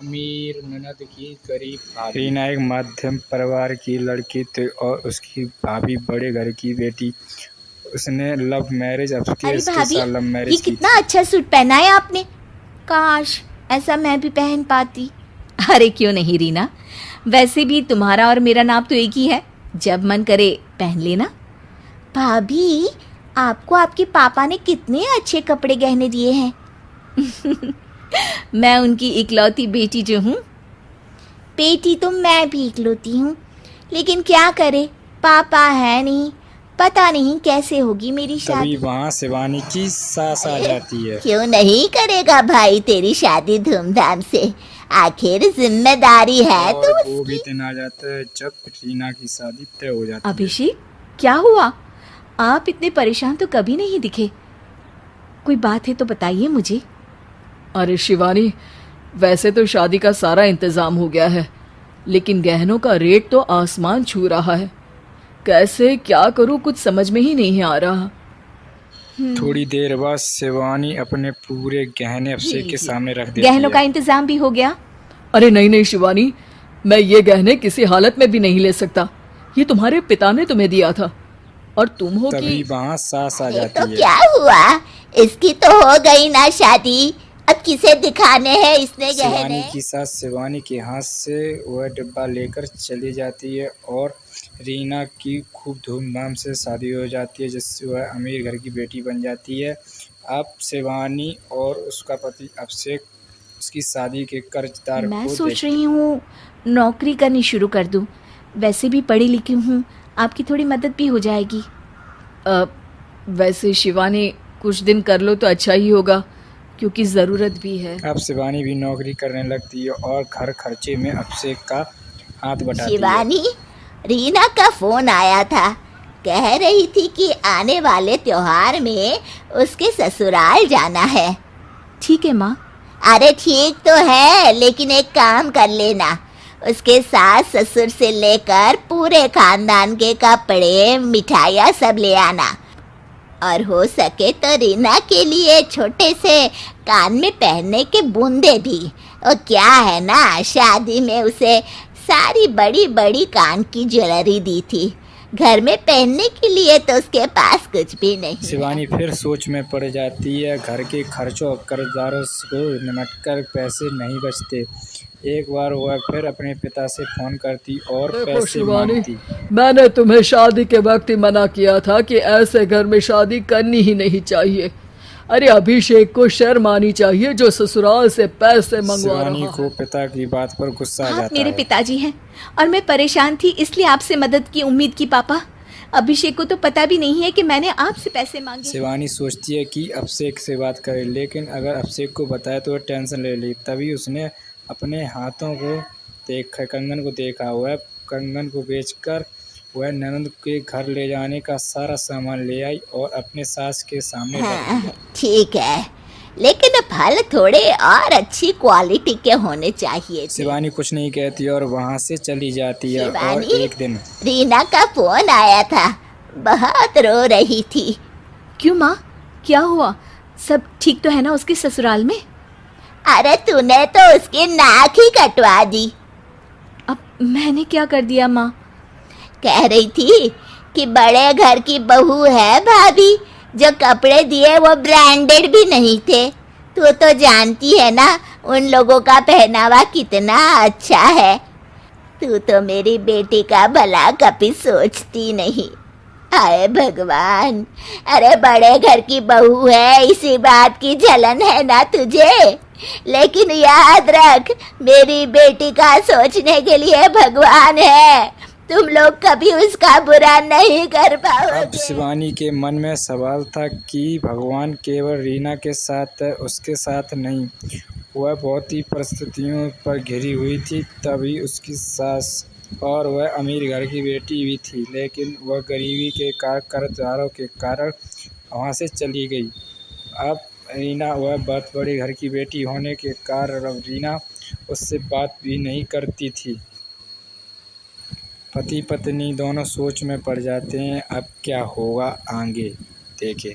अमीर ननद की गरीब भाभी। रीना एक मध्यम परिवार की लड़की थी और उसकी भाभी बड़े घर की बेटी। उसने लव मैरिज अरे के भाभी, साथ लव ये मैरिज की कितना थी। अच्छा सूट पहना है आपने। काश ऐसा मैं भी पहन पाती। अरे क्यों नहीं रीना, वैसे भी तुम्हारा और मेरा नाप तो एक ही है, जब मन करे पहन लेना। भाभी, आपको आपके पापा ने कितने अच्छे कपड़े गहने दिए हैं। मैं उनकी इकलौती बेटी जो हूँ। बेटी तो मैं भी इकलौती हूँ, लेकिन क्या करे, पापा है नहीं। पता नहीं कैसे होगी मेरी तभी शादी। वहाँ शिवानी की सास आ जाती है। क्यों नहीं करेगा भाई तेरी शादी धूमधाम से, आखिर जिम्मेदारी है और तो वो भी उसकी। दिन आ जाता है जब रीना की शादी तय हो जाती है। अभिषेक, क्या हुआ? आप इतने परेशान तो कभी नहीं दिखे। कोई बात है तो बताइए मुझे। अरे शिवानी, वैसे तो शादी का सारा इंतजाम हो गया है, लेकिन गहनों का रेट तो आसमान छू रहा है। कैसे क्या करूं, कुछ समझ में ही नहीं आ रहा। थोड़ी देर बाद शिवानी अपने पूरे गहने अभिषेक के सामने रख देती गहनों का है। इंतजाम भी हो गया? अरे नहीं नहीं शिवानी, मैं ये गहने किसी हालत में भी नहीं ले सकता। ये तुम्हारे पिता ने तुम्हें दिया था, और तुम हो तभी कि वहाँ सास आ अरे जाती तो है। क्या हुआ, इसकी तो हो गई ना शादी। अब किसे दिखाने हैं इसने शिवानी गहने? की सास शिवानी के हाथ से वह डिब्बा लेकर चली जाती है और रीना की खूब धूमधाम से शादी हो जाती है, जिससे वह अमीर घर की बेटी बन जाती है। अब शिवानी और उसका पति अभिषेक उसकी शादी के कर्जदार मैं को सोच रही हूँ नौकरी करनी शुरू कर दूँ। वैसे भी पढ़ी लिखी हूँ, आपकी थोड़ी मदद भी हो जाएगी। वैसे शिवानी, कुछ दिन कर लो तो अच्छा ही होगा, क्योंकि ज़रूरत भी है। अब शिवानी भी नौकरी करने लगती है और घर खर्चे में अभिषेक का हाथ बटाती है। शिवानी, रीना का फोन आया था, कह रही थी कि आने वाले त्योहार में उसके ससुराल जाना है। ठीक है माँ। अरे ठीक तो है, लेकिन एक काम कर लेना, उसके सास ससुर से लेकर पूरे खानदान के कपड़े मिठाइयाँ सब ले आना, और हो सके तो रीना के लिए छोटे से कान में पहनने के बूंदे भी। और क्या है ना, शादी में उसे सारी बड़ी बड़ी कान की ज्वेलरी दी थी, घर में पहनने के लिए तो उसके पास कुछ भी नहीं। शिवानी फिर सोच में पड़ जाती है। घर के खर्चों और कर्जदारों को निपटकर पैसे नहीं बचते। एक बार वह फिर अपने पिता से फोन करती और देखो पैसे शिवानी, मांगती। मैंने तुम्हें शादी के वक्त ही मना किया था कि ऐसे घर में शादी करनी ही नहीं चाहिए। अरे अभिषेक को शर्म आनी चाहिए जो ससुराल से पैसे मंगवा शिवानी रहा को है। पिता की बात पर गुस्सा आ आप जाता मेरे है। पिताजी हैं और मैं परेशान थी, इसलिए आपसे मदद की उम्मीद की पापा। अभिषेक को तो पता भी नहीं है कि मैंने आपसे पैसे मांगे। शिवानी सोचती है कि अभिषेक से बात करे, लेकिन अगर अभिषेक को बताए तो वह टेंशन ले ली। तभी उसने अपने हाथों को कंगन को देखा। वह कंगन को बेचकर वह ननद के घर ले जाने का सारा सामान ले आई और अपने सास के सामने रख दिया। हाँ, ठीक है, लेकिन फल थोड़े और अच्छी क्वालिटी के होने चाहिए थे। शिवानी कुछ नहीं कहती और वहाँ से चली जाती है। और शिवानी, एक दिन रीना का फोन आया था, बहुत रो रही थी। क्यों माँ, क्या हुआ? सब ठीक तो है ना उसके ससुराल में? अरे तूने तो उसकी नाक ही कटवा दी। अब मैंने क्या कर दिया माँ? कह रही थी कि बड़े घर की बहू है भाभी, जो कपड़े दिए वो ब्रांडेड भी नहीं थे। तू तो जानती है ना उन लोगों का पहनावा कितना अच्छा है। तू तो मेरी बेटी का भला कभी सोचती नहीं। हाय भगवान, अरे बड़े घर की बहू है, इसी बात की जलन है ना तुझे? लेकिन याद रख, मेरी बेटी का सोचने के लिए भगवान है, तुम लोग कभी उसका बुरा नहीं कर पाओगे। अब शिवानी के मन में सवाल था कि भगवान केवल रीना के साथ है, उसके साथ नहीं। वह बहुत ही परिस्थितियों पर घिरी हुई थी। तभी उसकी सास और वह अमीर घर की बेटी भी थी, लेकिन वह गरीबी के कर्जदारों के कारण वहाँ से चली गई। अब रीना वह बहुत बड़े घर की बेटी होने के कारण अब रीना उससे बात भी नहीं करती थी। पति पत्नी दोनों सोच में पड़ जाते हैं। अब क्या होगा आगे देखें।